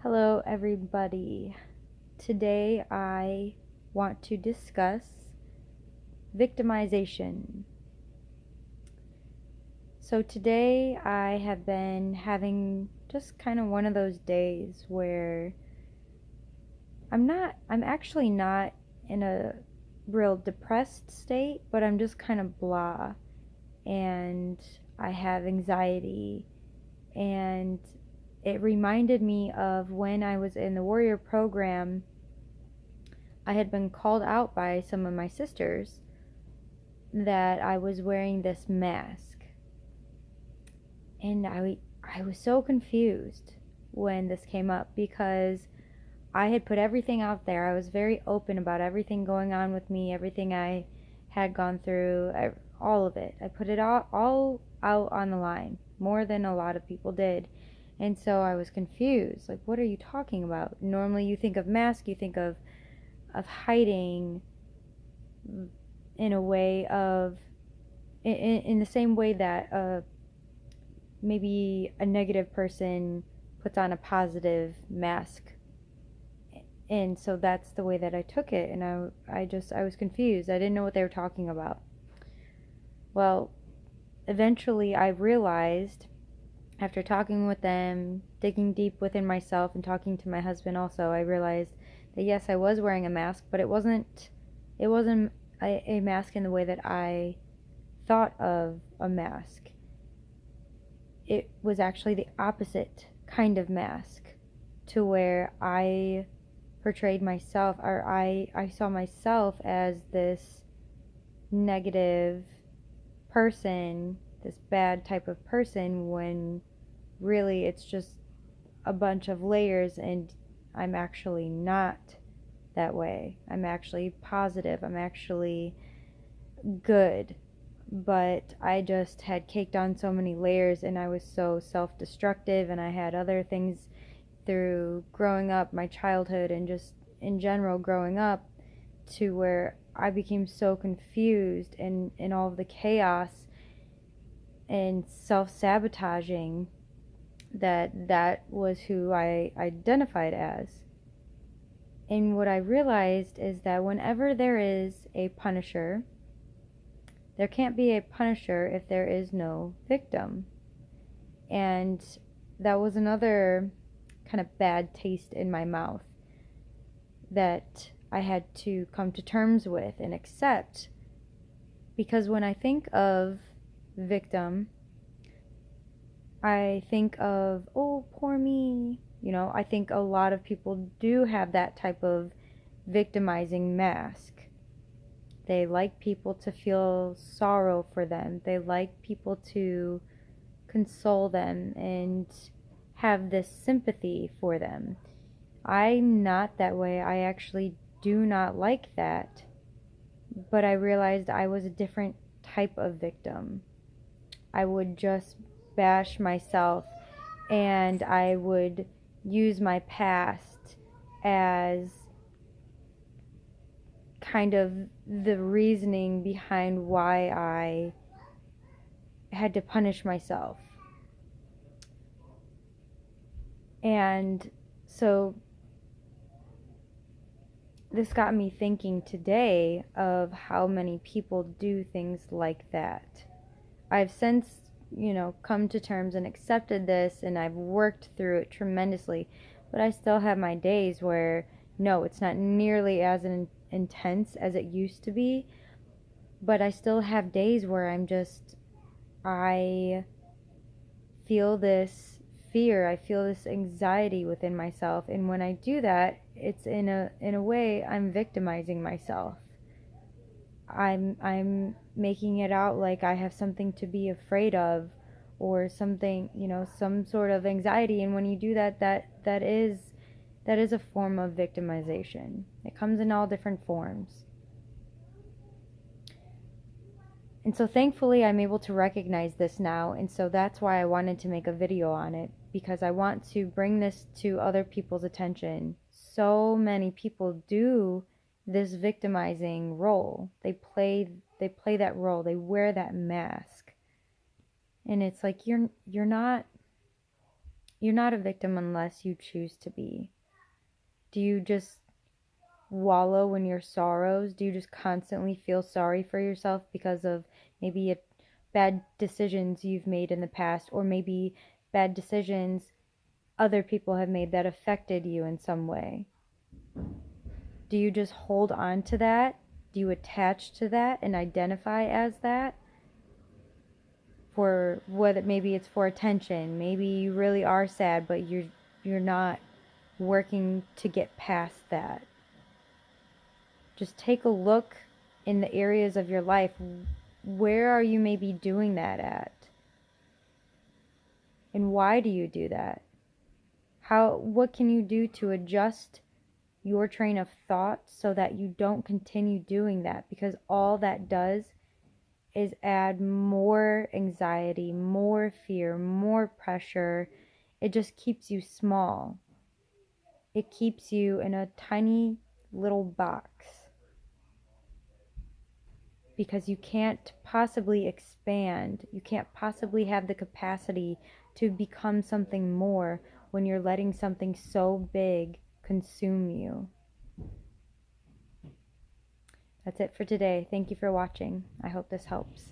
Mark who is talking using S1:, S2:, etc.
S1: Hello, everybody. Today I want to discuss victimization. So, today I have been having just kind of one of those days where I'm actually not in a real depressed state, but I'm just kind of blah. And I have anxiety, and it reminded me of when I was in the Warrior program. I had been called out by some of my sisters that I was wearing this mask. And I was so confused when this came up because I had put everything out there. I was very open about everything going on with me, everything I had gone through, all of it. I put it all out on the line, more than a lot of people did. And so I was confused. Like, what are you talking about? Normally you think of mask, you think of hiding in a way of in the same way that maybe a negative person puts on a positive mask. And so that's the way that I took it, and I was confused. I didn't know what they were talking about. Well, eventually I realized, after talking with them, digging deep within myself and talking to my husband also, I realized that yes, I was wearing a mask, but it wasn't a mask in the way that I thought of a mask. It was actually the opposite kind of mask, to where I portrayed myself, or I saw myself as this negative person, this bad type of person, when really it's just a bunch of layers, and I'm actually not that way. I'm actually positive. I'm actually good. But I just had caked on so many layers, and I was so self-destructive, and I had other things through growing up, my childhood, and just in general growing up, to where I became so confused in all of the chaos and self-sabotaging, that was who I identified as. And what I realized is that whenever there is a punisher, there can't be a punisher if there is no victim. And that was another kind of bad taste in my mouth that I had to come to terms with and accept. Because when I think of victim, I think of, oh, poor me. I think a lot of people do have that type of victimizing mask. They like people to feel sorrow for them. They like people to console them and have this sympathy for them. I'm not that way. I actually do not like that. But I realized I was a different type of victim. I would just bash myself, and I would use my past as kind of the reasoning behind why I had to punish myself. And so this got me thinking today of how many people do things like that. I've since, come to terms and accepted this, and I've worked through it tremendously, but I still have my days where, no, it's not nearly as intense as it used to be, but I still have days where I feel this fear, I feel this anxiety within myself, and when I do that, it's in a way I'm victimizing myself. I'm making it out like I have something to be afraid of, or something, some sort of anxiety. And when you do that, that is a form of victimization. It comes in all different forms. And so thankfully I'm able to recognize this now, and so that's why I wanted to make a video on it, because I want to bring this to other people's attention. So many people do this victimizing role. They play that role. They wear that mask. And it's like you're not You're not a victim unless you choose to be. Do you just wallow in your sorrows? Do you just constantly feel sorry for yourself because of maybe bad decisions you've made in the past, or maybe bad decisions other people have made that affected you in some way? Do you just hold on to that? Do you attach to that and identify as that? For whether maybe it's for attention, maybe you really are sad, but you're not working to get past that. Just take a look in the areas of your life. Where are you maybe doing that at? And why do you do that? What can you do to adjust your train of thought so that you don't continue doing that? Because all that does is add more anxiety, more fear, more pressure. It just keeps you small. It keeps you in a tiny little box, because you can't possibly expand. You can't possibly have the capacity to become something more when you're letting something so big consume you. That's it for today. Thank you for watching. I hope this helps.